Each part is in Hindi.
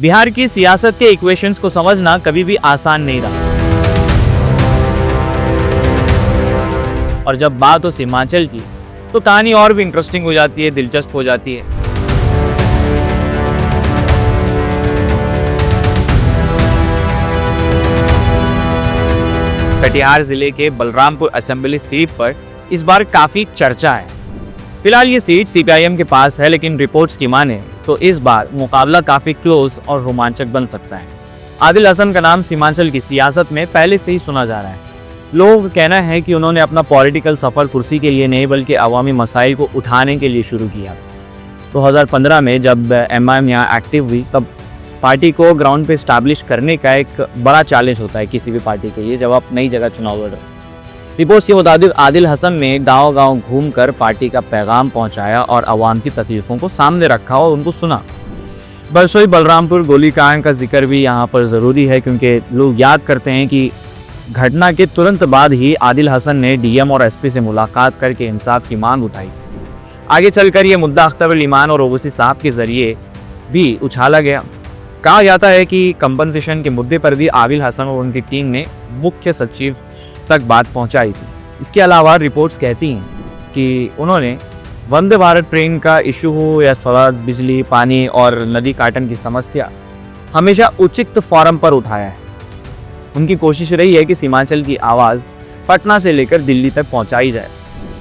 बिहार की सियासत के इक्वेशंस को समझना कभी भी आसान नहीं रहा। और जब बात हो सीमांचल की तो कहानी और भी इंटरेस्टिंग हो जाती है, दिलचस्प हो जाती है। कटिहार जिले के बलरामपुर असेंबली सीट पर इस बार काफी चर्चा है। फिलहाल ये सीट सीपीआईएम के पास है, लेकिन रिपोर्ट्स की माने तो इस बार मुकाबला काफी क्लोज और रोमांचक बन सकता है। आदिल हसन का नाम सीमांचल की सियासत में पहले से ही सुना जा रहा है। लोगों का कहना है कि उन्होंने अपना पॉलिटिकल सफर कुर्सी के लिए नहीं बल्कि अवामी मसाइल को उठाने के लिए शुरू किया। 2015 में जब एमआईएम यहाँ एक्टिव हुई तब पार्टी को ग्राउंड पे स्टैब्लिश करने का एक बड़ा चैलेंज होता है किसी भी पार्टी के लिए जब आप नई जगह चुनाव लड़ रहे हो। रिपोर्ट्स के मुताबिक आदिल हसन ने गांव-गांव घूमकर पार्टी का पैगाम पहुंचाया और अवाम की तकलीफों को सामने रखा और उनको सुना। बरसोई बलरामपुर गोलीकांड का जिक्र भी यहाँ पर ज़रूरी है, क्योंकि लोग याद करते हैं कि घटना के तुरंत बाद ही आदिल हसन ने डीएम और एसपी से मुलाकात करके इंसाफ की मांग उठाई। आगे चलकर ये मुद्दा अख्तर अली ईमान और ओवैसी साहब के जरिए भी उछाला गया। कहा जाता है कि कंपनसेशन के मुद्दे पर भी आदिल हसन और उनकी टीम ने मुख्य सचिव तक बात पहुंचाई थी। इसके अलावा रिपोर्ट्स कहती हैं कि उन्होंने वंदे भारत ट्रेन का इशू हो या सड़क, बिजली, पानी और नदी काटन की समस्या हमेशा उचित फोरम पर उठाया है। उनकी कोशिश रही है कि सीमांचल की आवाज़ पटना से लेकर दिल्ली तक पहुंचाई जाए।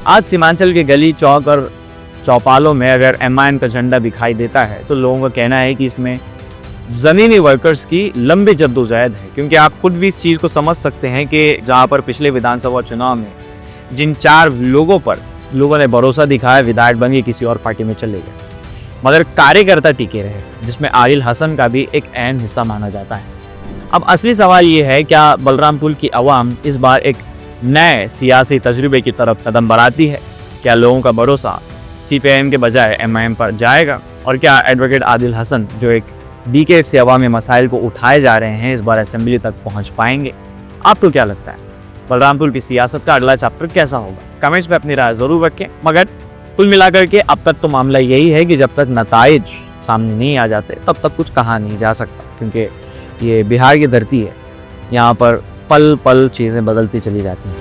आज सीमांचल के गली चौक और चौपालों में अगर एमआईएम का झंडा दिखाई देता है तो लोगों का कहना है कि इसमें ज़मीनी वर्कर्स की लंबी जद्दोजहद है, क्योंकि आप खुद भी इस चीज़ को समझ सकते हैं कि जहां पर पिछले विधानसभा चुनाव में जिन 4 लोगों पर लोगों ने भरोसा दिखाया विधायक बन के किसी और पार्टी में चले गए, मगर कार्यकर्ता टिके रहे, जिसमें आदिल हसन का भी एक अहम हिस्सा माना जाता है। अब असली सवाल ये है, क्या बलरामपुर की आवाम इस बार एक नए सियासी तजुर्बे की तरफ कदम बढ़ाती है? क्या लोगों का भरोसा सीपीआईएम के बजाय एमआईएम पर जाएगा? और क्या एडवोकेट आदिल हसन, जो एक डिकेड से अवामी मसाइल को उठाए जा रहे हैं, इस बार असेंबली तक पहुंच पाएंगे? आपको क्या लगता है बलरामपुर की सियासत का अगला चैप्टर कैसा होगा? कमेंट्स में अपनी राय जरूर रखें। मगर कुल मिलाकर के अब तक तो मामला यही है कि जब तक नताइज सामने नहीं आ जाते तब तक कुछ कहा नहीं जा सकता, क्योंकि ये बिहार की धरती है, यहाँ पर पल पल चीज़ें बदलती चली जाती हैं।